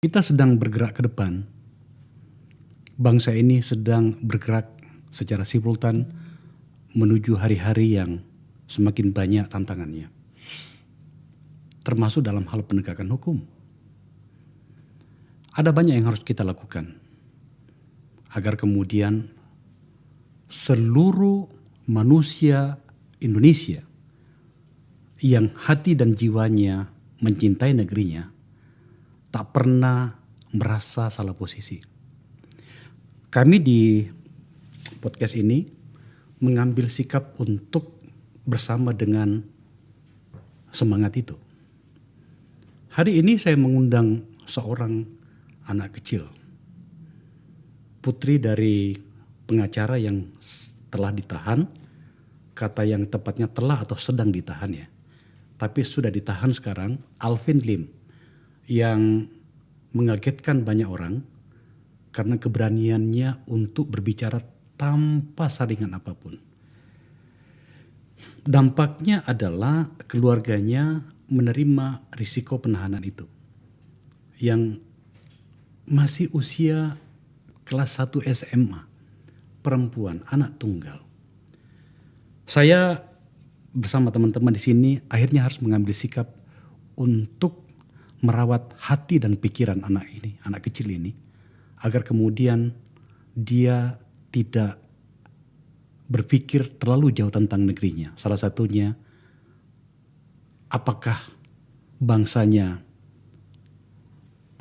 Kita sedang bergerak ke depan. Bangsa ini sedang bergerak secara simultan menuju hari-hari yang semakin banyak tantangannya. Termasuk dalam hal penegakan hukum. Ada banyak yang harus kita lakukan agar kemudian seluruh manusia Indonesia yang hati dan jiwanya mencintai negerinya tak pernah merasa salah posisi. Kami di podcast ini mengambil sikap untuk bersama dengan semangat itu. Hari ini saya mengundang seorang anak kecil, putri dari pengacara yang telah ditahan, kata yang tepatnya telah atau sedang ditahan ya. Tapi sudah ditahan sekarang, Alvin Lim, yang mengagetkan banyak orang karena keberaniannya untuk berbicara tanpa saringan apapun. Dampaknya adalah keluarganya menerima risiko penahanan itu. Yang masih usia kelas 1 SMA, perempuan, anak tunggal. Saya bersama teman-teman di sini akhirnya harus mengambil sikap untuk merawat hati dan pikiran anak ini, anak kecil ini, agar kemudian dia tidak berpikir terlalu jauh tentang negerinya. Salah satunya, apakah bangsanya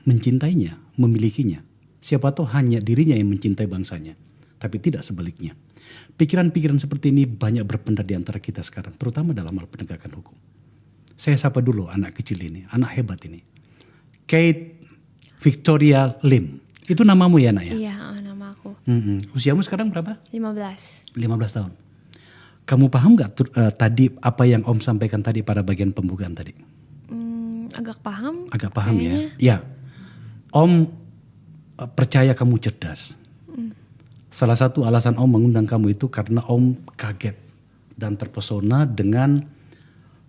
mencintainya, memilikinya. Siapa tahu hanya dirinya yang mencintai bangsanya, tapi tidak sebaliknya. Pikiran-pikiran seperti ini banyak berpendar di antara kita sekarang, terutama dalam hal penegakan hukum. Saya sapa dulu anak kecil ini, anak hebat ini. Kate Victoria Lim. Itu namamu ya, Nak ya? Iya, nama aku. Usiamu sekarang berapa? 15. 15 tahun. Kamu paham gak tadi apa yang Om sampaikan tadi pada bagian pembukaan tadi? Agak paham. Agak paham kayaknya. ya? Ya. Om percaya kamu cerdas. Salah satu alasan Om mengundang kamu itu karena Om kaget dan terpesona dengan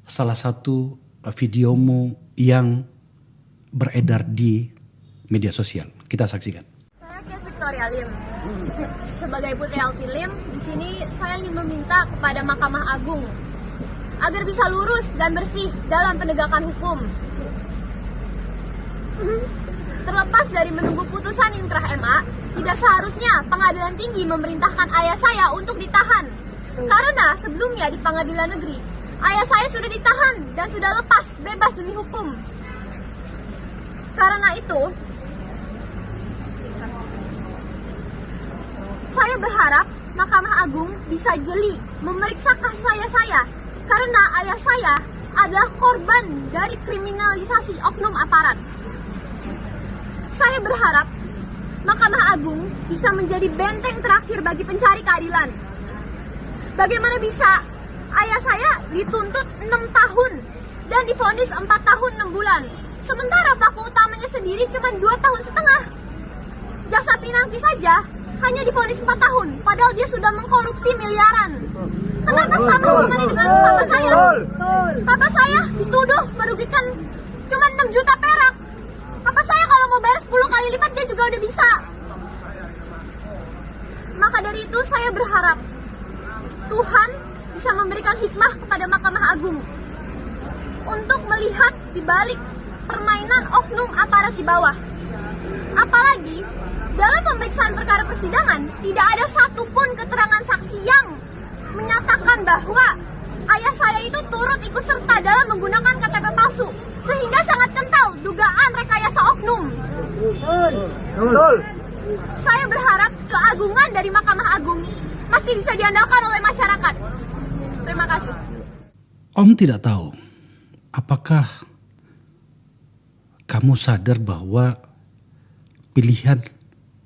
salah satu videomu yang beredar di media sosial. Kita saksikan. Saya Kate Victoria Lim. Sebagai putri Alvin Lim, di sini saya ingin meminta kepada Mahkamah Agung agar bisa lurus dan bersih dalam penegakan hukum. Terlepas dari menunggu putusan inkrah MA, tidak seharusnya pengadilan tinggi memerintahkan ayah saya untuk ditahan. Karena sebelumnya di pengadilan negeri, ayah saya sudah ditahan dan sudah lepas bebas demi hukum. Karena itu, saya berharap Mahkamah Agung bisa jeli memeriksa kasus ayah saya. Karena ayah saya adalah korban dari kriminalisasi oknum aparat. Saya berharap Mahkamah Agung bisa menjadi benteng terakhir bagi pencari keadilan. Bagaimana bisa ayah saya dituntut 6 tahun dan divonis 4 tahun 6 bulan. Sementara pelaku utamanya sendiri cuma 2 tahun setengah. Jaksa Pinangki saja hanya divonis 4 tahun, padahal dia sudah mengkorupsi miliaran. Kenapa sama hubungannya dengan papa saya? Papa saya dituduh merugikan cuma 6 juta perak. Papa saya kalau mau bayar 10 kali lipat dia juga udah bisa. Maka dari itu saya berharap Tuhan bisa memberikan hikmah kepada Mahkamah Agung untuk melihat di balik permainan oknum aparat di bawah. Apalagi dalam pemeriksaan perkara persidangan tidak ada satupun keterangan saksi yang menyatakan bahwa ayah saya itu turut ikut serta dalam menggunakan KTP palsu, sehingga sangat kental dugaan rekayasa oknum. Saya berharap keagungan dari Mahkamah Agung masih bisa diandalkan oleh masyarakat. Terima kasih. Om tidak tahu apakah kamu sadar bahwa pilihan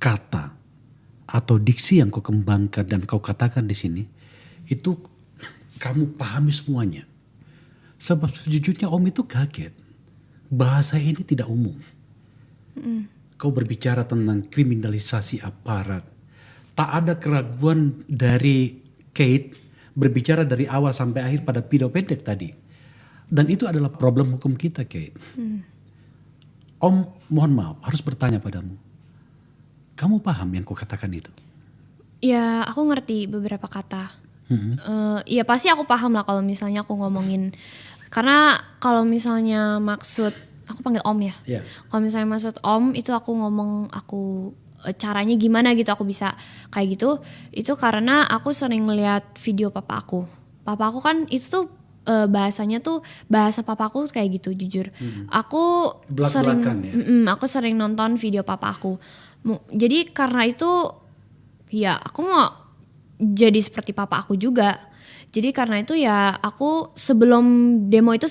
kata atau diksi yang kau kembangkan dan kau katakan di sini itu kamu pahami semuanya. Sebab sejujurnya Om itu kaget. Bahasa ini tidak umum. Kau berbicara tentang kriminalisasi aparat. Tak ada keraguan dari Kate berbicara dari awal sampai akhir pada pidato pendek tadi. Dan itu adalah problem hukum kita, Kate. Om mohon maaf harus bertanya padamu. Kamu paham yang kukatakan itu? Ya aku ngerti beberapa kata. Ya pasti aku paham lah kalau misalnya aku ngomongin. Karena kalau misalnya maksud, aku panggil Om ya. Iya. Kalau misalnya maksud Om itu aku ngomong caranya gimana gitu aku bisa kayak gitu. Itu karena aku sering ngeliat video papa aku. Papa aku kan itu tuh bahasanya tuh bahasa papaku kayak gitu jujur. Aku sering Belak-belakan ya? aku sering nonton video papa aku. Jadi karena itu ya aku mau jadi seperti papa aku juga. Jadi karena itu ya aku sebelum demo itu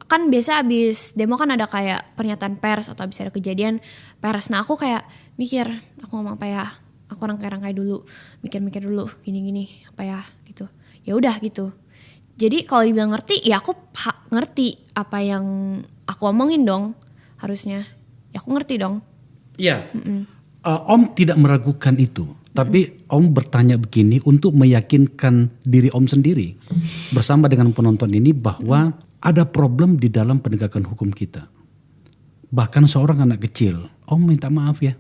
kan biasa abis demo kan ada kayak pernyataan pers atau abis ada kejadian pers. Nah aku kayak mikir aku ngomong apa ya, aku rangkai-rangkai dulu, mikir-mikir dulu gini-gini apa ya gitu. Ya udah gitu. Jadi kalau dibilang ngerti ya aku ngerti apa yang aku omongin dong harusnya. Ya aku ngerti dong. Iya. Om tidak meragukan itu. Tapi Om bertanya begini untuk meyakinkan diri Om sendiri bersama dengan penonton ini bahwa ada problem di dalam penegakan hukum kita. Bahkan seorang anak kecil, Om minta maaf ya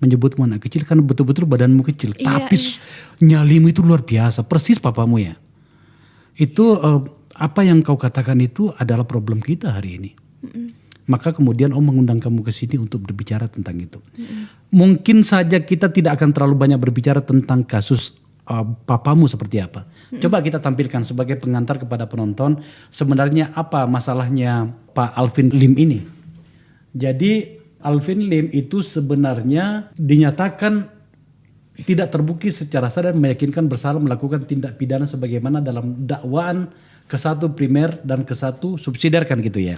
menyebutmu anak kecil karena betul-betul badanmu kecil. Iya, Tapi nyalimu itu luar biasa, persis papamu ya. Itu apa yang kau katakan itu adalah problem kita hari ini. Maka kemudian Om mengundang kamu ke sini untuk berbicara tentang itu. Mungkin saja kita tidak akan terlalu banyak berbicara tentang kasus papamu seperti apa. Coba kita tampilkan sebagai pengantar kepada penonton sebenarnya apa masalahnya Pak Alvin Lim ini. Jadi Alvin Lim itu sebenarnya dinyatakan tidak terbukti secara sah dan meyakinkan bersalah melakukan tindak pidana sebagaimana dalam dakwaan ke-1 primer dan ke-1 subsidiar kan gitu ya.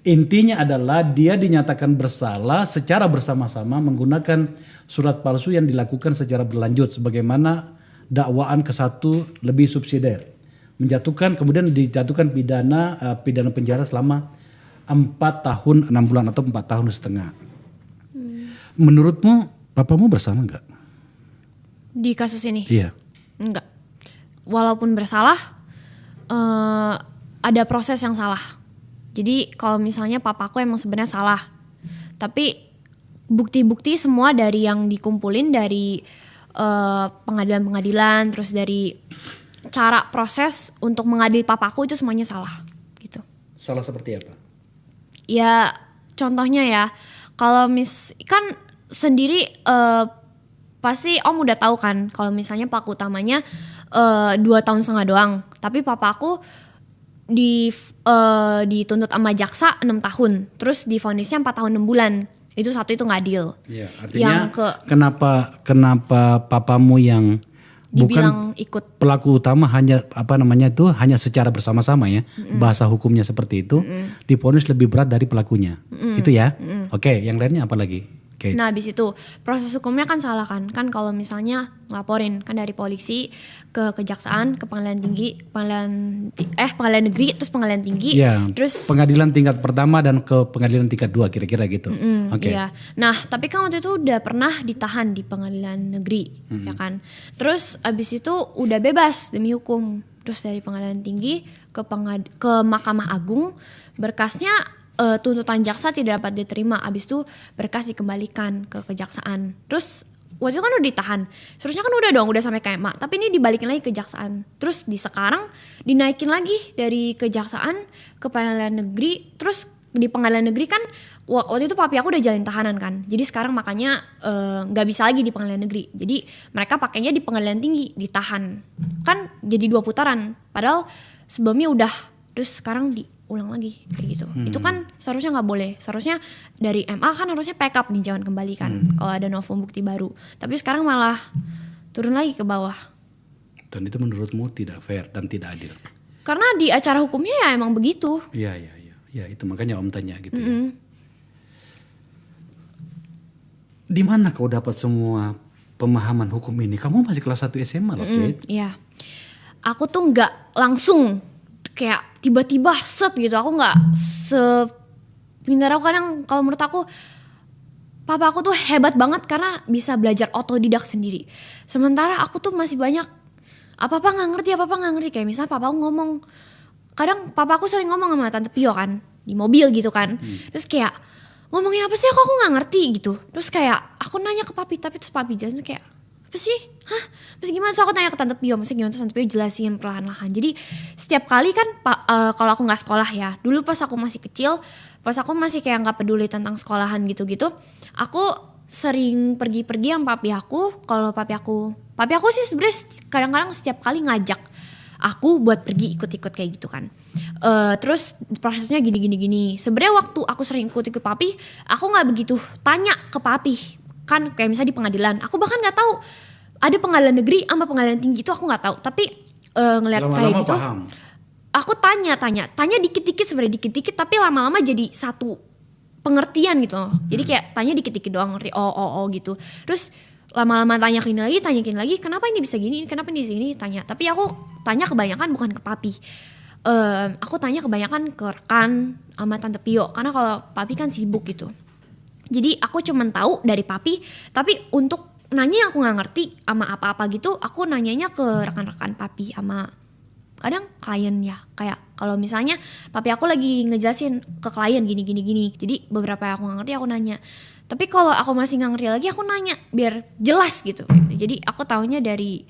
Intinya adalah dia dinyatakan bersalah secara bersama-sama menggunakan surat palsu yang dilakukan secara berlanjut sebagaimana dakwaan ke-1 lebih subsidiar. Kemudian dijatuhkan pidana penjara selama 4 tahun 6 bulan atau 4 tahun setengah. Menurutmu papamu bersalah enggak? Di kasus ini? Iya. Enggak. Walaupun bersalah ada proses yang salah. Jadi kalau misalnya papaku emang sebenarnya salah, tapi bukti-bukti semua dari yang dikumpulin dari pengadilan-pengadilan, terus dari cara proses untuk mengadili papaku itu semuanya salah gitu. Salah seperti apa? Ya contohnya ya, kalau kan sendiri pasti Om udah tahu kan kalau misalnya pelaku utamanya 2,5 tahun doang, tapi papaku dituntut sama jaksa 6 tahun, terus divonisnya 4 tahun 6 bulan. Itu satu itu nggak adil. Ya, artinya kenapa papamu yang bukan ikut pelaku utama hanya hanya secara bersama-sama ya, bahasa hukumnya seperti itu, divonis lebih berat dari pelakunya. Itu ya. Oke, yang lainnya apa lagi? Okay. Nah habis itu proses hukumnya kan salah kan kalau misalnya ngelaporin kan dari polisi ke kejaksaan, ke pengadilan tinggi, pengadilan negeri, terus pengadilan tinggi, ya, terus pengadilan tingkat pertama dan ke pengadilan tingkat 2 kira-kira gitu. Oke. Iya. Nah tapi kan waktu itu udah pernah ditahan di pengadilan negeri ya kan, terus abis itu udah bebas demi hukum, terus dari pengadilan tinggi ke Mahkamah Agung berkasnya tuntutan jaksa tidak dapat diterima, abis itu berkas dikembalikan ke kejaksaan. Terus waktu itu kan udah ditahan, seharusnya kan udah sampai KMA, tapi ini dibalikin lagi ke kejaksaan. Terus sekarang dinaikin lagi dari kejaksaan ke pengadilan negeri, terus di pengadilan negeri kan waktu itu papi aku udah jalin tahanan kan, jadi sekarang makanya nggak bisa lagi di pengadilan negeri, jadi mereka pakainya di pengadilan tinggi ditahan, kan jadi 2 putaran, padahal sebelumnya udah, terus sekarang ulang lagi kayak gitu. Itu kan seharusnya nggak boleh. Seharusnya dari MA kan harusnya backup nih, jangan kembalikan kalau ada novum bukti baru. Tapi sekarang malah turun lagi ke bawah. Dan itu menurutmu tidak fair dan tidak adil? Karena di acara hukumnya ya emang begitu. Iya, itu makanya Om tanya gitu ya. Di mana kau dapat semua pemahaman hukum ini? Kamu masih kelas 1 SMA loh, Kate. Iya. Aku tuh nggak langsung kayak tiba-tiba set gitu, aku nggak sepintar aku. Kadang kalau menurut aku papa aku tuh hebat banget karena bisa belajar otodidak sendiri, sementara aku tuh masih banyak apa-apa nggak ngerti. Kayak misalnya papa aku ngomong, kadang papa aku sering ngomong sama Tante Pio kan di mobil gitu kan, terus kayak ngomongin apa sih, kok aku nggak ngerti gitu. Terus kayak aku nanya ke papi, tapi terus papi jelasin kayak apa sih, terus gimana, so aku tanya ke tante Pio, maksudnya gimana, terus tante Pio jelasin perlahan-lahan. Jadi setiap kali kan kalau aku nggak sekolah ya, dulu pas aku masih kecil, pas aku masih kayak nggak peduli tentang sekolahan gitu-gitu, aku sering pergi-pergi sama papi aku. Kalau papi aku sih sebenarnya kadang-kadang setiap kali ngajak aku buat pergi ikut-ikut kayak gitu kan. Terus prosesnya gini. Sebenarnya waktu aku sering ikut-ikut papi, aku nggak begitu tanya ke papi. Kan kayak misalnya di pengadilan, aku bahkan nggak tahu ada pengadilan negeri sama pengadilan tinggi, itu aku nggak tahu. Tapi ngelihat kayak gitu, paham. Aku tanya dikit-dikit, sebenarnya dikit-dikit, tapi lama-lama jadi satu pengertian gitu loh. Jadi kayak tanya dikit-dikit doang, ngerti oh gitu. Terus lama-lama tanya ke ini lagi, kenapa ini bisa gini, kenapa ini bisa gini, tanya. Tapi aku tanya kebanyakan bukan ke papi. Aku tanya kebanyakan ke rekan sama tante Pio, karena kalau papi kan sibuk gitu. Jadi aku cuman tahu dari papi, tapi untuk nanya aku nggak ngerti sama apa-apa gitu, aku nanyanya ke rekan-rekan papi sama kadang klien ya. Kayak kalau misalnya papi aku lagi ngejelasin ke klien gini. Jadi beberapa yang aku nggak ngerti aku nanya. Tapi kalau aku masih nggak ngerti lagi, aku nanya biar jelas gitu. Jadi aku taunya dari,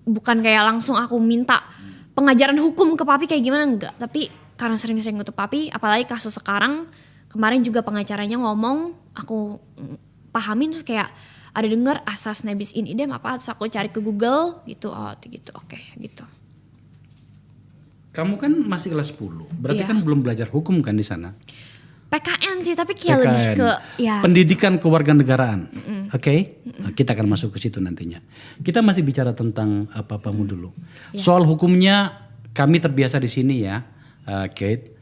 bukan kayak langsung aku minta pengajaran hukum ke papi kayak gimana, enggak. Tapi karena sering-sering ke papi, apalagi kasus sekarang, kemarin juga pengacaranya ngomong, aku pahamin, terus kayak ada dengar asas nebis in idem apa, terus aku cari ke Google gitu, gitu, oke, gitu. Kamu kan masih kelas 10, berarti kan belum belajar hukum kan di sana? PKN sih, tapi kayak lebih ke ya. Pendidikan kewarganegaraan, oke? Nah, kita akan masuk ke situ nantinya. Kita masih bicara tentang apa-apamu dulu. Soal hukumnya kami terbiasa di sini ya, Kate.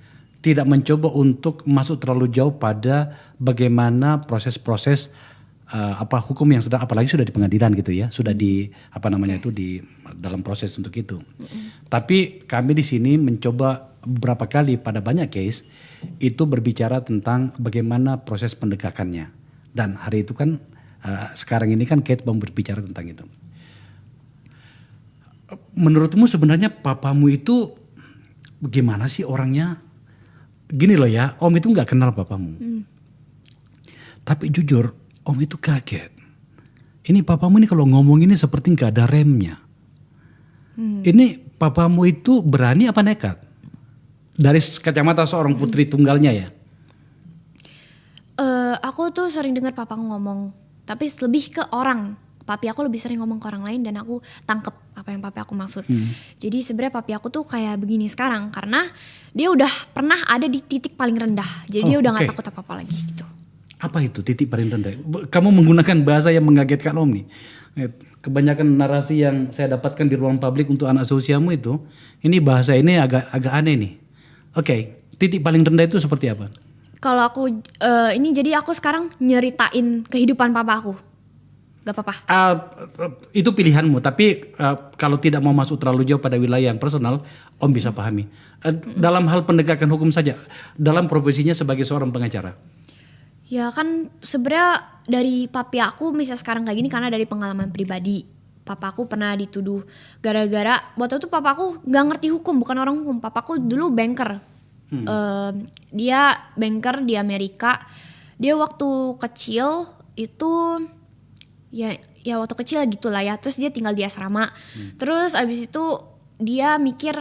Tidak mencoba untuk masuk terlalu jauh pada bagaimana proses-proses hukum yang sedang, apalagi sudah di pengadilan gitu ya, sudah di di dalam proses untuk itu. Tapi kami di sini mencoba beberapa kali pada banyak case itu berbicara tentang bagaimana proses pendegakannya. Dan hari itu kan sekarang ini kan Kate mau berbicara tentang itu. Menurutmu sebenarnya papamu itu gimana sih orangnya? Gini loh ya, Om itu nggak kenal papamu. Tapi jujur, Om itu kaget. Ini papamu ini kalau ngomong ini seperti nggak ada remnya. Ini papamu itu berani apa nekat? Dari kacamata seorang putri tunggalnya ya. Aku tuh sering dengar papa ngomong, tapi lebih ke orang. Papi aku lebih sering ngomong ke orang lain dan aku tangkep apa yang papi aku maksud. Jadi sebenarnya papi aku tuh kayak begini sekarang karena dia udah pernah ada di titik paling rendah. Jadi dia udah gak takut apa-apa lagi gitu. Apa itu titik paling rendah? Kamu menggunakan bahasa yang mengagetkan Om nih. Kebanyakan narasi yang saya dapatkan di ruang publik untuk anak seusiamu itu, ini bahasa ini agak aneh nih. Titik paling rendah itu seperti apa? Kalau aku jadi aku sekarang nyeritain kehidupan papa aku. Gak apa-apa. Itu pilihanmu, tapi kalau tidak mau masuk terlalu jauh pada wilayah yang personal, Om bisa pahami. Dalam hal penegakan hukum saja, dalam profesinya sebagai seorang pengacara. Ya kan sebenarnya dari papi aku misalnya sekarang kayak gini karena dari pengalaman pribadi. Papa aku pernah dituduh gara-gara waktu itu papa aku gak ngerti hukum, bukan orang hukum. Papa aku dulu banker. Dia banker di Amerika. Dia waktu kecil itu ya waktu kecil gitulah ya, terus dia tinggal di asrama. Terus abis itu dia mikir,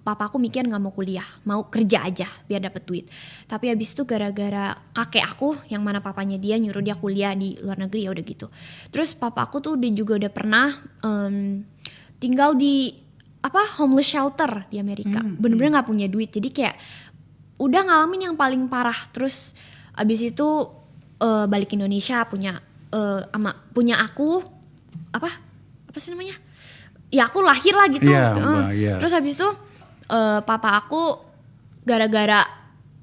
papa aku mikir nggak mau kuliah, mau kerja aja biar dapet duit. Tapi abis itu gara-gara kakek aku yang mana papanya dia nyuruh dia kuliah di luar negeri, ya udah gitu. Terus papa aku tuh dia juga udah pernah tinggal di homeless shelter di Amerika. Bener-bener nggak punya duit, jadi kayak udah ngalamin yang paling parah. Terus abis itu balik Indonesia punya aku apa sih namanya, ya aku lahir lah gitu. Terus habis itu papa aku gara-gara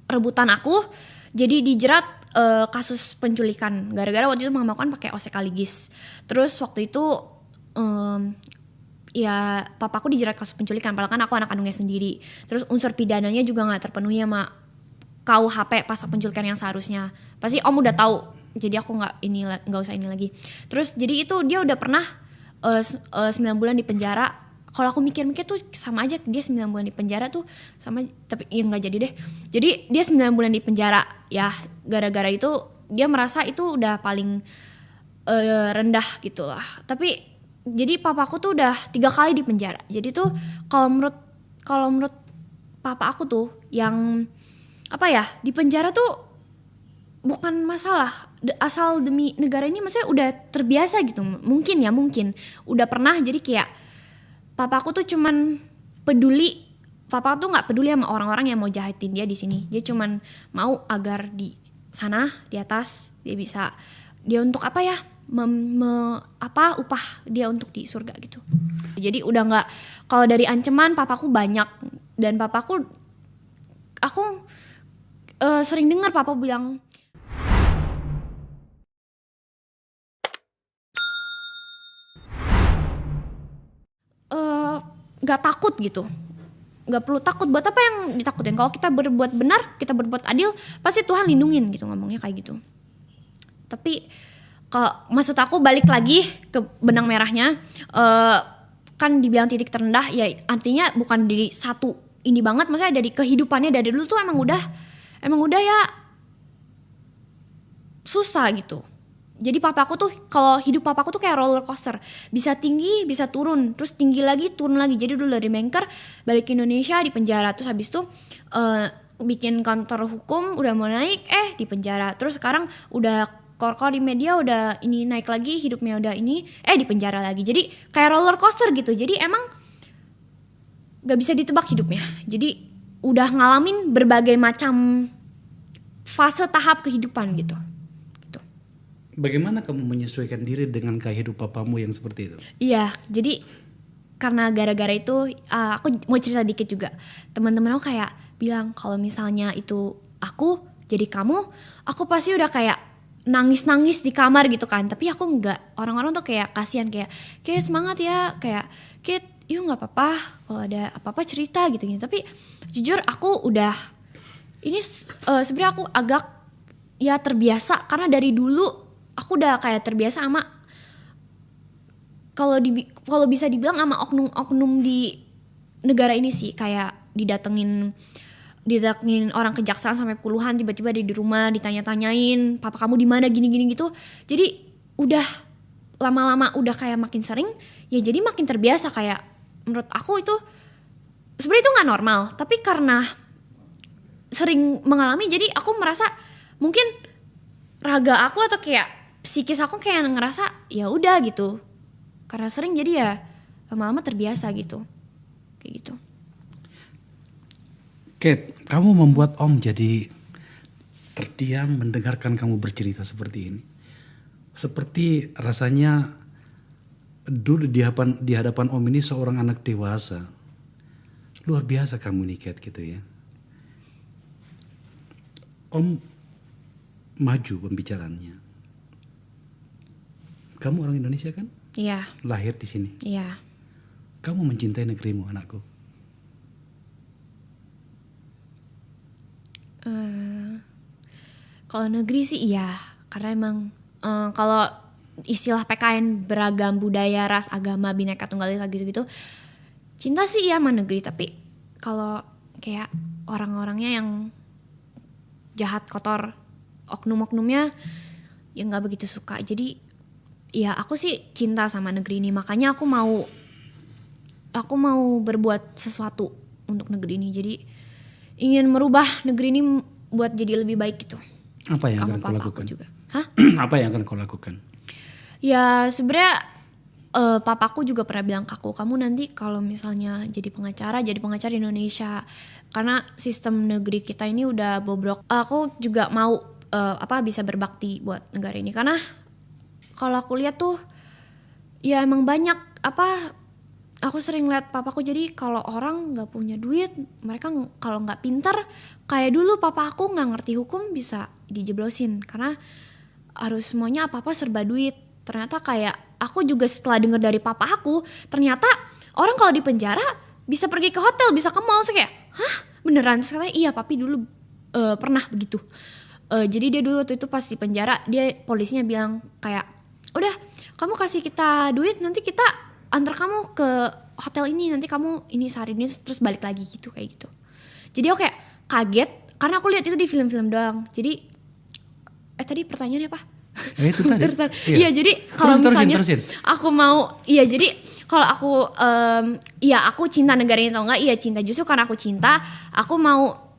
rebutan aku jadi dijerat kasus penculikan gara-gara waktu itu mama kan pakai osekaligis. Terus waktu itu ya papa aku dijerat kasus penculikan padahal kan aku anak kandungnya sendiri. Terus unsur pidananya juga nggak terpenuhi sama KUHP pasal penculikan yang seharusnya. Pasti Om udah tahu. Jadi aku nggak usah ini lagi. Terus jadi itu dia udah pernah 9 bulan di penjara. Kalau aku mikir-mikir tuh sama aja, dia 9 bulan di penjara tuh sama, tapi ya nggak jadi deh. Jadi dia 9 bulan di penjara ya, gara-gara itu dia merasa itu udah paling rendah gitu lah. Tapi jadi papaku tuh udah 3 kali di penjara. Jadi tuh kalau menurut papa aku tuh yang apa ya, di penjara tuh bukan masalah, asal demi negara ini maksudnya udah terbiasa gitu. Mungkin udah pernah, jadi kayak papa aku tuh cuman peduli, papa tuh nggak peduli sama orang-orang yang mau jahatin dia di sini. Dia cuman mau agar di sana di atas dia untuk apa ya, upah dia untuk di surga gitu. Jadi udah nggak, kalau dari ancaman papaku banyak, dan aku sering dengar papa bilang nggak takut gitu, nggak perlu takut, buat apa yang ditakutin, kalau kita berbuat benar, kita berbuat adil, pasti Tuhan lindungin gitu, ngomongnya kayak gitu. Tapi kalau maksud aku balik lagi ke benang merahnya, kan dibilang titik terendah, ya artinya bukan dari satu ini banget, maksudnya dari kehidupannya dari dulu tuh emang udah ya susah gitu. Jadi papaku tuh, kalau hidup papaku tuh kayak roller coaster, bisa tinggi bisa turun, terus tinggi lagi turun lagi. Jadi dulu dari banker balik ke Indonesia di penjara, terus habis itu bikin kantor hukum udah mau naik di penjara, terus sekarang udah kor-kor di media udah ini naik lagi, hidupnya udah ini di penjara lagi. Jadi kayak roller coaster gitu. Jadi emang gak bisa ditebak hidupnya. Jadi udah ngalamin berbagai macam fase tahap kehidupan gitu. Bagaimana kamu menyesuaikan diri dengan gaya hidup papamu yang seperti itu? Iya, jadi karena gara-gara itu aku mau cerita dikit juga. Teman-teman aku kayak bilang kalau misalnya itu aku jadi kamu, aku pasti udah kayak nangis-nangis di kamar gitu kan. Tapi aku enggak. Orang-orang tuh kayak kasihan, kayak semangat ya, kayak Kit, yuk nggak apa-apa, kalau ada apa-apa cerita gitu. Tapi jujur aku udah ini sebenarnya aku agak ya terbiasa, karena dari dulu aku udah kayak terbiasa sama kalau bisa dibilang sama oknum di negara ini sih, kayak didatengin orang kejaksaan sampai puluhan, tiba-tiba di rumah ditanya-tanyain papa kamu di mana gini-gini gitu. Jadi udah lama-lama udah kayak makin sering ya, jadi makin terbiasa. Kayak menurut aku itu sebenarnya itu nggak normal, tapi karena sering mengalami jadi aku merasa mungkin raga aku atau kayak psikis aku kayak ngerasa ya udah gitu, karena sering jadi ya lama-lama terbiasa gitu, kayak gitu. Kate, kamu membuat Om jadi terdiam mendengarkan kamu bercerita seperti ini. Seperti rasanya dulu di hadapan Om ini seorang anak dewasa. Luar biasa kamu nih Kate gitu ya. Om maju pembicaraannya. Kamu orang Indonesia kan? Iya. Lahir di sini. Iya. Kamu mencintai negerimu, anakku? Kalau negeri sih iya, karena emang kalau istilah PKN beragam budaya, ras, agama, bineka tunggal ika gitu-gitu, cinta sih iya sama negeri. Tapi kalau kayak orang-orangnya yang jahat, kotor, oknum-oknumnya ya nggak begitu suka. Jadi ya aku sih cinta sama negeri ini, makanya aku mau berbuat sesuatu untuk negeri ini. Jadi ingin merubah negeri ini buat jadi lebih baik gitu. Apa yang akan kau lakukan? Juga. Hah? Apa yang akan kau lakukan? Ya sebenarnya papaku juga pernah bilang ke aku, kamu nanti kalau misalnya jadi pengacara di Indonesia, karena sistem negeri kita ini udah bobrok. Aku juga mau bisa berbakti buat negara ini, karena kalau aku lihat tuh ya emang banyak aku sering lihat papaku, jadi kalau orang nggak punya duit, mereka kalau nggak pintar kayak dulu papa aku nggak ngerti hukum bisa dijeblosin karena harus semuanya apa-apa serba duit. Ternyata kayak aku juga setelah dengar dari papa aku, ternyata orang kalau di penjara bisa pergi ke hotel, bisa ke mall. So kayak, hah beneran? Terus katanya iya papi dulu pernah begitu. Jadi dia dulu waktu itu pas di penjara, dia polisinya bilang kayak, udah kamu kasih kita duit, nanti kita antar kamu ke hotel ini, nanti kamu ini sehari ini terus balik lagi gitu, kayak gitu. Jadi aku kayak kaget karena aku lihat itu di film-film doang. Jadi Tadi pertanyaannya apa? Itu tadi. Iya, jadi kalau misalnya terusin. aku mau, iya jadi kalau aku, iya aku cinta negara ini atau enggak? Iya cinta, justru karena aku cinta, aku mau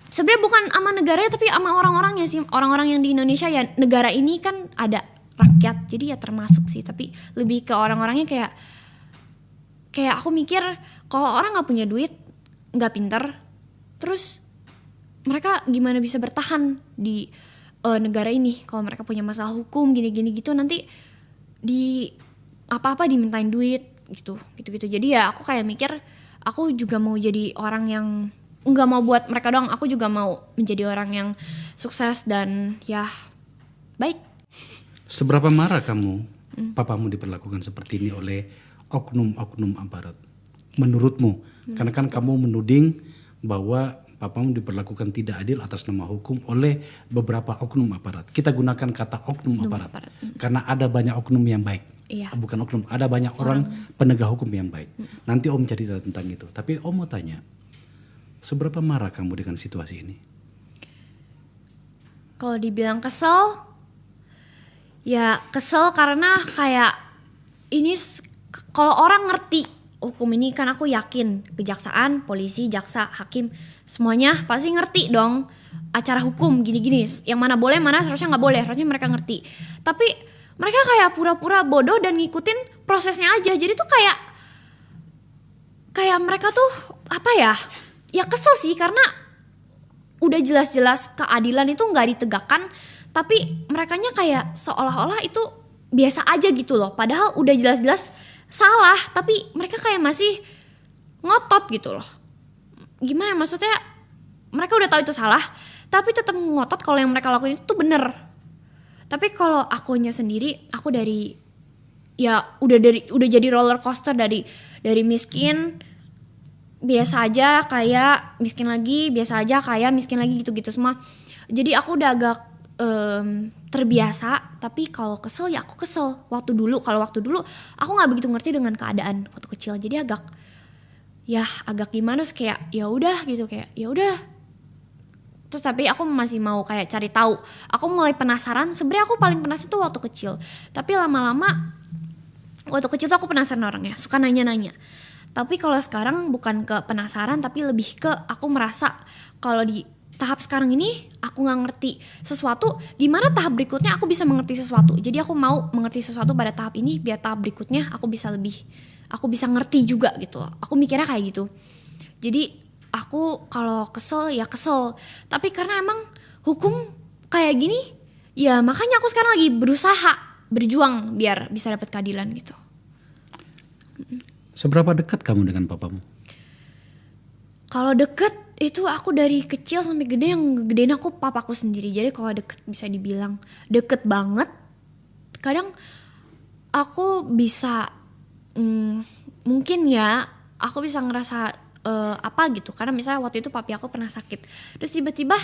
sebenarnya bukan sama negaranya tapi sama orang-orangnya sih, orang-orang yang di Indonesia ya. Negara ini kan ada rakyat, jadi ya termasuk sih, tapi lebih ke orang-orangnya kayak aku mikir kalau orang nggak punya duit, nggak pinter, terus mereka gimana bisa bertahan di negara ini kalau mereka punya masalah hukum gini-gini gitu, nanti di apa-apa dimintain duit gitu. Jadi ya aku kayak mikir aku juga mau jadi orang yang nggak mau buat mereka doang, aku juga mau menjadi orang yang sukses dan ya baik. Seberapa marah kamu papamu diperlakukan seperti ini oleh oknum-oknum aparat menurutmu? Karena kan kamu menuding bahwa papamu diperlakukan tidak adil atas nama hukum oleh beberapa oknum aparat. Kita gunakan kata oknum aparat. Karena ada banyak oknum yang baik. Iya. Bukan oknum, ada banyak orang penegak hukum yang baik. Nanti Om cerita tentang itu. Tapi Om mau tanya, seberapa marah kamu dengan situasi ini? Kalau dibilang kesel, ya kesel karena kayak ini kalau orang ngerti hukum ini kan aku yakin kejaksaan, polisi, jaksa, hakim semuanya pasti ngerti dong acara hukum gini-gini. Yang mana boleh, mana harusnya nggak boleh, harusnya mereka ngerti. Tapi mereka kayak pura-pura bodoh dan ngikutin prosesnya aja. Jadi tuh kayak mereka tuh apa ya? Ya kesel sih karena udah jelas-jelas keadilan itu nggak ditegakkan, tapi merekanya kayak seolah-olah itu biasa aja gitu loh. Padahal udah jelas-jelas salah, tapi mereka kayak masih ngotot gitu loh. Gimana maksudnya? Mereka udah tahu itu salah, tapi tetap ngotot kalau yang mereka lakuin itu tuh bener. Tapi kalau akunya sendiri, aku dari ya udah jadi roller coaster dari miskin biasa aja kayak miskin lagi, biasa aja kayak miskin lagi gitu-gitu semua. Jadi aku udah agak terbiasa, tapi kalau kesel ya aku kesel. Waktu dulu aku nggak begitu ngerti dengan keadaan waktu kecil, jadi agak gimana sih, kayak ya udah gitu, kayak ya udah. Terus tapi aku masih mau kayak cari tahu. Aku mulai penasaran. Sebenarnya aku paling penasaran tuh waktu kecil. Tapi lama-lama waktu kecil tuh aku penasaran orangnya, suka nanya-nanya. Tapi kalau sekarang bukan ke penasaran, tapi lebih ke aku merasa kalau di tahap sekarang ini aku nggak ngerti sesuatu, gimana tahap berikutnya aku bisa mengerti sesuatu. Jadi aku mau mengerti sesuatu pada tahap ini biar tahap berikutnya aku bisa ngerti juga gitu. Aku mikirnya kayak gitu. Jadi aku kalau kesel ya kesel, tapi karena emang hukum kayak gini ya makanya aku sekarang lagi berusaha berjuang biar bisa dapat keadilan gitu. Seberapa dekat kamu dengan papamu? Kalau deket itu aku dari kecil sampai gede, yang gedein aku papaku sendiri. Jadi kalau deket bisa dibilang deket banget. Kadang aku bisa mungkin ya aku bisa ngerasa apa gitu. Karena misalnya waktu itu papi aku pernah sakit. Terus tiba-tiba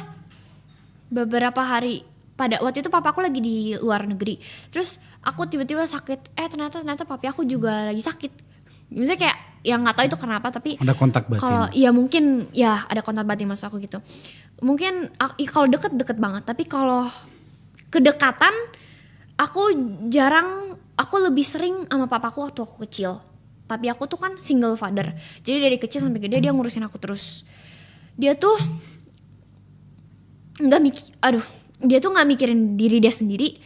beberapa hari, pada waktu itu papaku lagi di luar negeri. Terus aku tiba-tiba sakit. Ternyata papi aku juga lagi sakit. Misalnya kayak yang nggak tahu itu kenapa, tapi ada kontak batin. Kalau ya mungkin ya ada kontak batin maksud aku gitu. Mungkin kalau deket banget, tapi kalau kedekatan aku lebih sering sama papaku waktu aku kecil. Papi aku tuh kan single father, jadi dari kecil sampai gede dia ngurusin aku terus. Dia tuh nggak mikirin diri dia sendiri,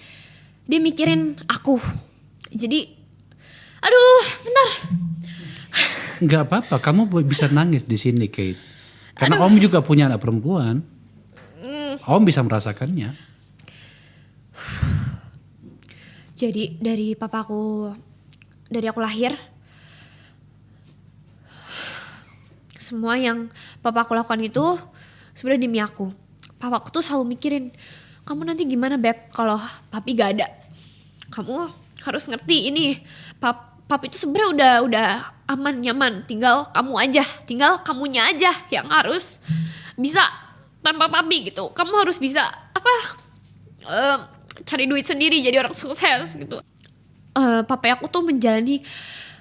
dia mikirin aku. Jadi bentar. Nggak apa-apa, kamu bisa nangis di sini, Kate. Karena Om juga punya anak perempuan. Om bisa merasakannya. Jadi dari papaku, dari aku lahir, semua yang papaku lakukan itu sebenarnya demi aku. Papaku tuh selalu mikirin, kamu nanti gimana Beb kalau papi gak ada. Kamu harus ngerti ini, papi itu sebenarnya udah aman nyaman, tinggal kamunya aja yang harus bisa tanpa papi gitu. Kamu harus bisa cari duit sendiri, jadi orang sukses gitu. Papi aku tuh menjalani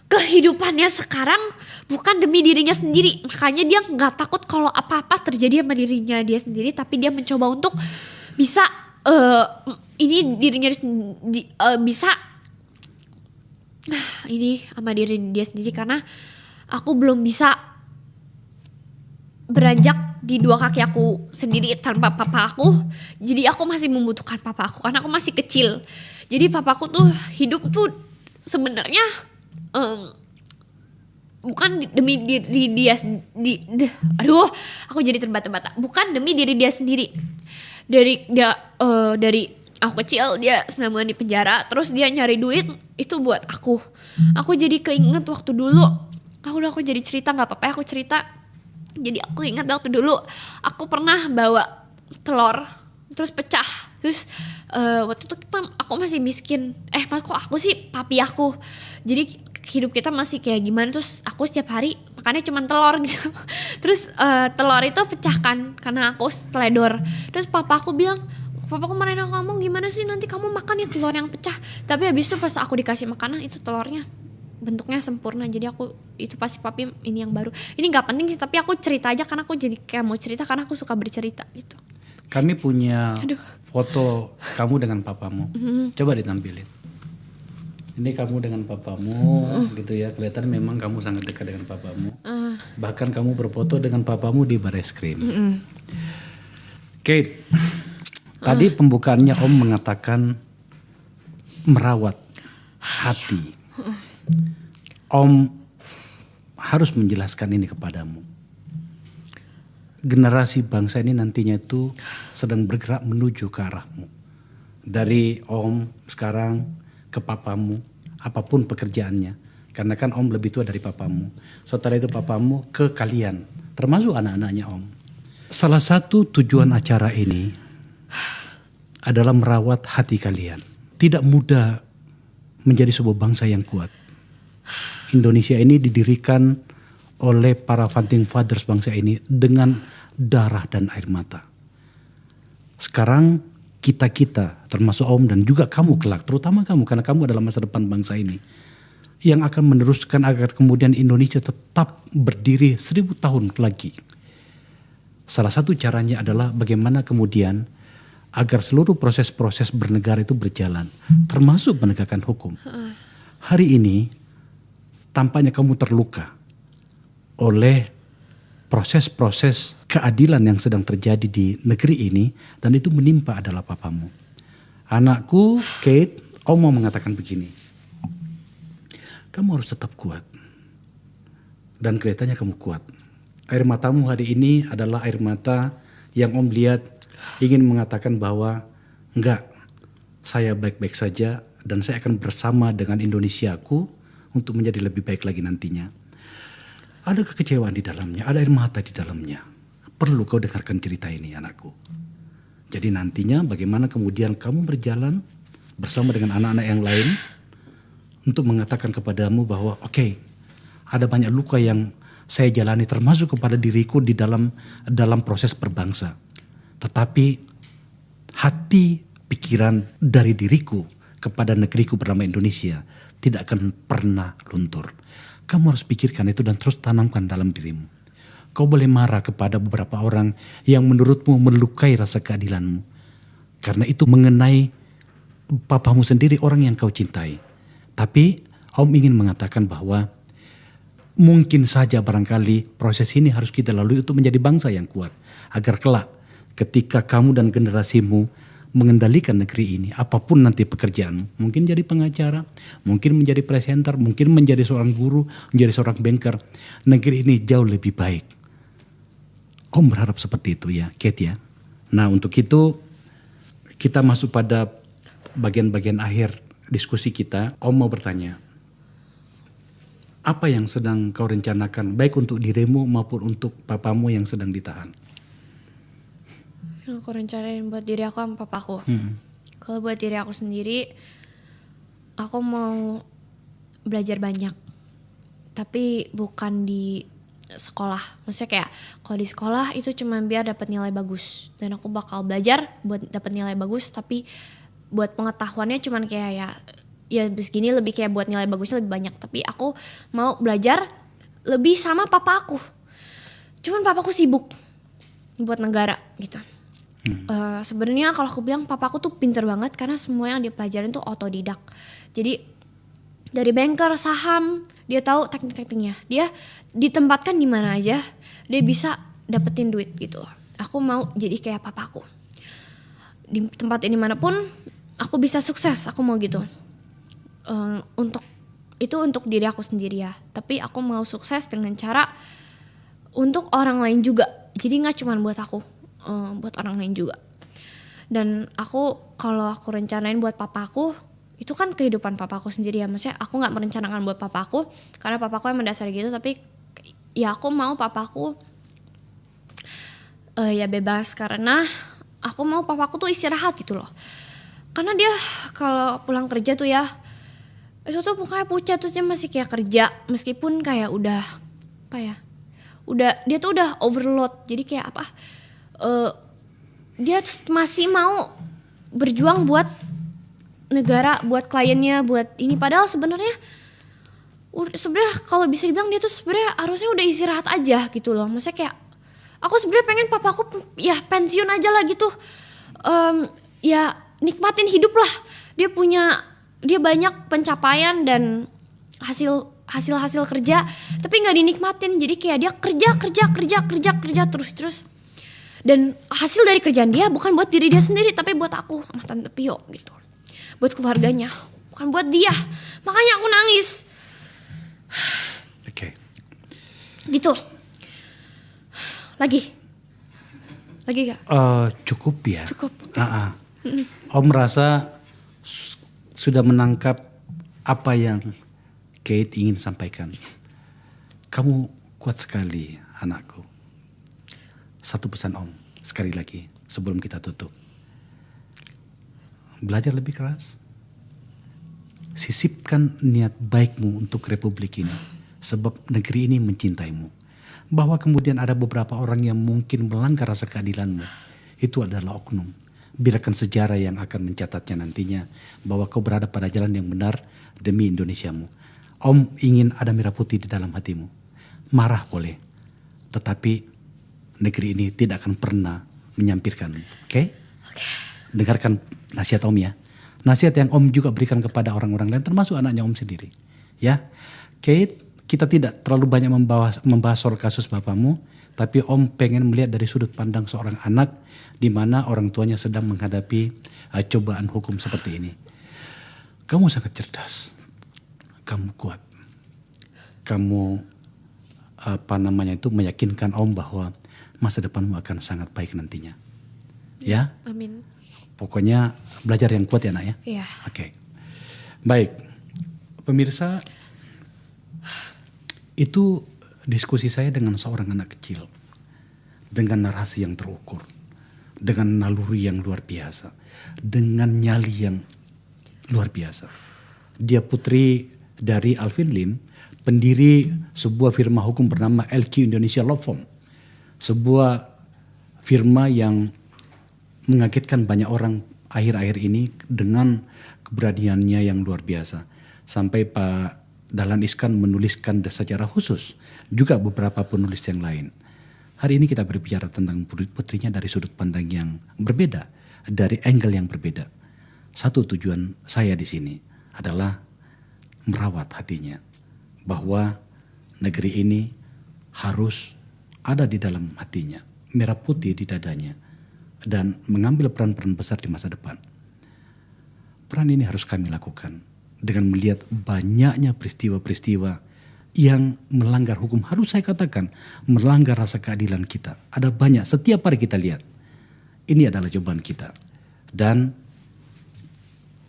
kehidupannya sekarang bukan demi dirinya sendiri, makanya dia nggak takut kalau apa-apa terjadi sama dirinya dia sendiri, tapi dia mencoba untuk bisa ini dirinya bisa ini sama diri dia sendiri, karena aku belum bisa beranjak di dua kaki aku sendiri tanpa papa aku. Jadi aku masih membutuhkan papa aku karena aku masih kecil. Jadi papaku tuh hidup tuh sebenarnya bukan demi diri dia aduh, aku jadi terbata-bata. Bukan demi diri dia sendiri. Dari aku kecil dia 9 bulan di penjara, terus dia nyari duit itu buat aku. Aku jadi keinget waktu dulu. Aku jadi cerita, nggak apa-apa aku cerita. Jadi aku ingat waktu dulu aku pernah bawa telur terus pecah. Terus waktu itu aku masih miskin. Kok aku sih papi aku. Jadi hidup kita masih kayak gimana, terus aku setiap hari makannya cuma telur gitu. Terus telur itu pecahkan karena aku teledor. Terus papaku bilang, papaku marahin kamu, gimana sih nanti kamu makan ya telur yang pecah. Tapi habis itu pas aku dikasih makanan itu telurnya bentuknya sempurna. Jadi aku itu pasti papi ini yang baru. Ini nggak penting sih, tapi aku cerita aja karena aku jadi kayak mau cerita karena aku suka bercerita gitu. Kami punya foto kamu dengan papamu. Coba ditampilin. Ini kamu dengan papamu gitu ya. Kelihatan memang kamu sangat dekat dengan papamu. Bahkan kamu berfoto dengan papamu di Bareskrim. Kate, tadi pembukaannya Om mengatakan merawat hati. Om harus menjelaskan ini kepadamu. Generasi bangsa ini nantinya itu sedang bergerak menuju ke arahmu. Dari Om sekarang ke papamu, apapun pekerjaannya. Karena kan Om lebih tua dari papamu. Setelah itu papamu ke kalian, termasuk anak-anaknya Om. Salah satu tujuan acara ini adalah merawat hati kalian. Tidak mudah menjadi sebuah bangsa yang kuat. Indonesia ini didirikan oleh para founding fathers bangsa ini dengan darah dan air mata. Sekarang kita termasuk Om dan juga kamu kelak, terutama kamu karena kamu adalah masa depan bangsa ini, yang akan meneruskan agar kemudian Indonesia tetap berdiri 1000 tahun lagi. Salah satu caranya adalah bagaimana kemudian agar seluruh proses-proses bernegara itu berjalan, termasuk penegakan hukum. Hari ini tampaknya kamu terluka oleh proses-proses keadilan yang sedang terjadi di negeri ini, dan itu menimpa adalah papamu. Anakku, Kate, Om mau mengatakan begini. Kamu harus tetap kuat. Dan kelihatannya kamu kuat. Air matamu hari ini adalah air mata yang Om lihat ingin mengatakan bahwa enggak, saya baik-baik saja dan saya akan bersama dengan Indonesiaku untuk menjadi lebih baik lagi nantinya. Ada kekecewaan di dalamnya, ada air mata di dalamnya. Perlu kau dengarkan cerita ini anakku. Jadi nantinya bagaimana kemudian kamu berjalan bersama dengan anak-anak yang lain untuk mengatakan kepadamu bahwa oke, ada banyak luka yang saya jalani termasuk kepada diriku di dalam proses berbangsa. Tetapi hati pikiran dari diriku kepada negeriku bernama Indonesia tidak akan pernah luntur. Kamu harus pikirkan itu dan terus tanamkan dalam dirimu. Kau boleh marah kepada beberapa orang yang menurutmu melukai rasa keadilanmu. Karena itu mengenai papamu sendiri, orang yang kau cintai. Tapi Om ingin mengatakan bahwa mungkin saja barangkali proses ini harus kita lalui untuk menjadi bangsa yang kuat. Agar kelak ketika kamu dan generasimu mengendalikan negeri ini, apapun nanti pekerjaanmu, mungkin jadi pengacara, mungkin menjadi presenter, mungkin menjadi seorang guru, menjadi seorang banker, negeri ini jauh lebih baik. Om berharap seperti itu ya, Kate ya. Nah untuk itu kita masuk pada bagian-bagian akhir diskusi kita. Om mau bertanya, apa yang sedang kau rencanakan baik untuk dirimu maupun untuk papamu yang sedang ditahan? Yang aku rencanain buat diri aku sama papaku. Kalau buat diri aku sendiri, aku mau belajar banyak. Tapi bukan di sekolah. Maksudnya kayak kalau di sekolah itu cuma biar dapat nilai bagus. Dan aku bakal belajar buat dapat nilai bagus. Tapi buat pengetahuannya cuma kayak ya begini, lebih kayak buat nilai bagusnya lebih banyak. Tapi aku mau belajar lebih sama papa aku. Cuman papaku sibuk buat negara gitu. Sebenarnya kalau aku bilang papaku tuh pinter banget karena semua yang dia pelajarin tuh otodidak. Jadi dari banker, saham, dia tahu teknik-tekniknya. Dia ditempatkan di mana aja, dia bisa dapetin duit gitu loh. Aku mau jadi kayak papaku. Di tempat ini manapun aku bisa sukses, aku mau gitu. Untuk diri aku sendiri ya. Tapi aku mau sukses dengan cara untuk orang lain juga. Jadi nggak cuma buat aku, buat orang lain juga. Dan kalau aku rencanain buat papaku, itu kan kehidupan papaku sendiri ya. Maksudnya aku nggak merencanakan buat papaku karena papaku yang mendasari gitu. Tapi ya aku mau papaku ya bebas karena aku mau papaku tuh istirahat gitu loh. Karena dia kalau pulang kerja tuh ya, itu tuh mukanya pucat, terus dia masih kayak kerja meskipun kayak udah dia tuh udah overload. Jadi kayak dia masih mau berjuang buat negara, buat kliennya, buat ini. Padahal sebenarnya kalau bisa dibilang dia tuh sebenarnya harusnya udah istirahat aja gitu loh. Maksudnya kayak aku sebenarnya pengen papaku ya pensiun aja lah gitu. Ya nikmatin hidup lah. Dia banyak pencapaian dan hasil kerja tapi nggak dinikmatin. Jadi kayak dia kerja terus. Dan hasil dari kerjaan dia bukan buat diri dia sendiri tapi buat aku sama Tante Pio gitu. Buat keluarganya, bukan buat dia. Makanya aku nangis. Oke. Gitu. Lagi gak? Cukup ya. Cukup. Om merasa sudah menangkap apa yang Kate ingin sampaikan. Kamu kuat sekali anakku. Satu pesan Om sekali lagi sebelum kita tutup. Belajar lebih keras. Sisipkan niat baikmu untuk Republik ini. Sebab negeri ini mencintaimu. Bahwa kemudian ada beberapa orang yang mungkin melanggar rasa keadilanmu. Itu adalah oknum. Biarkan sejarah yang akan mencatatnya nantinya. Bahwa kau berada pada jalan yang benar demi Indonesiamu. Om ingin ada merah putih di dalam hatimu. Marah boleh. Tetapi negeri ini tidak akan pernah menyampirkan. Oke? Dengarkan nasihat Om ya. Nasihat yang Om juga berikan kepada orang-orang lain termasuk anaknya Om sendiri. Ya. Kate, kita tidak terlalu banyak membahas soal kasus bapamu, tapi Om pengen melihat dari sudut pandang seorang anak di mana orang tuanya sedang menghadapi cobaan hukum seperti ini. Kamu sangat cerdas. Kamu kuat. Kamu meyakinkan Om bahwa masa depanmu akan sangat baik nantinya. Ya? Amin. Pokoknya belajar yang kuat ya nak ya? Iya. Oke. Baik. Pemirsa, itu diskusi saya dengan seorang anak kecil. Dengan narasi yang terukur. Dengan naluri yang luar biasa. Dengan nyali yang luar biasa. Dia putri dari Alvin Lim, pendiri sebuah firma hukum bernama LQ Indonesia Law Firm. Sebuah firma yang mengagetkan banyak orang akhir-akhir ini dengan keberaniannya yang luar biasa. Sampai Pak Dahlan Iskan menuliskan secara khusus juga beberapa penulis yang lain. Hari ini kita berbicara tentang putrinya dari sudut pandang yang berbeda, dari angle yang berbeda. Satu tujuan saya di sini adalah merawat hatinya, bahwa negeri ini harus ada di dalam hatinya, merah putih di dadanya, dan mengambil peran-peran besar di masa depan. Peran ini harus kami lakukan dengan melihat banyaknya peristiwa-peristiwa yang melanggar hukum. Harus saya katakan melanggar rasa keadilan kita. Ada banyak, setiap hari kita lihat. Ini adalah jawaban kita. Dan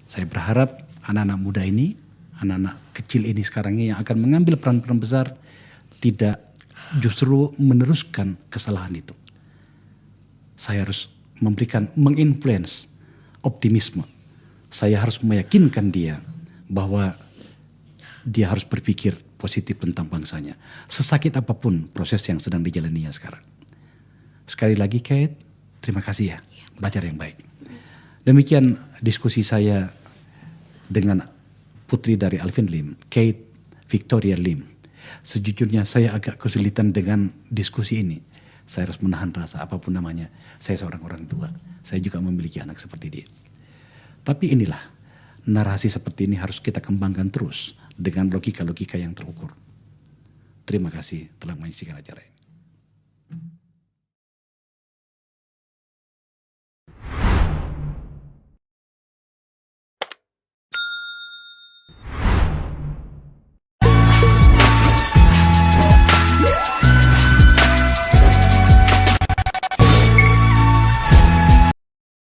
saya berharap anak-anak muda ini, anak-anak kecil ini sekarang yang akan mengambil peran-peran besar tidak justru meneruskan kesalahan itu. Saya harus menginfluence optimisme. Saya harus meyakinkan dia bahwa dia harus berpikir positif tentang bangsanya. Sesakit apapun proses yang sedang dijalaninya sekarang. Sekali lagi Kate, terima kasih ya. Belajar yang baik. Demikian diskusi saya dengan putri dari Alvin Lim, Kate Victoria Lim. Sejujurnya saya agak kesulitan dengan diskusi ini. Saya harus menahan rasa apapun namanya. Saya seorang orang tua. Saya juga memiliki anak seperti dia. Tapi inilah, narasi seperti ini harus kita kembangkan terus dengan logika-logika yang terukur. Terima kasih telah menyaksikan acara ini.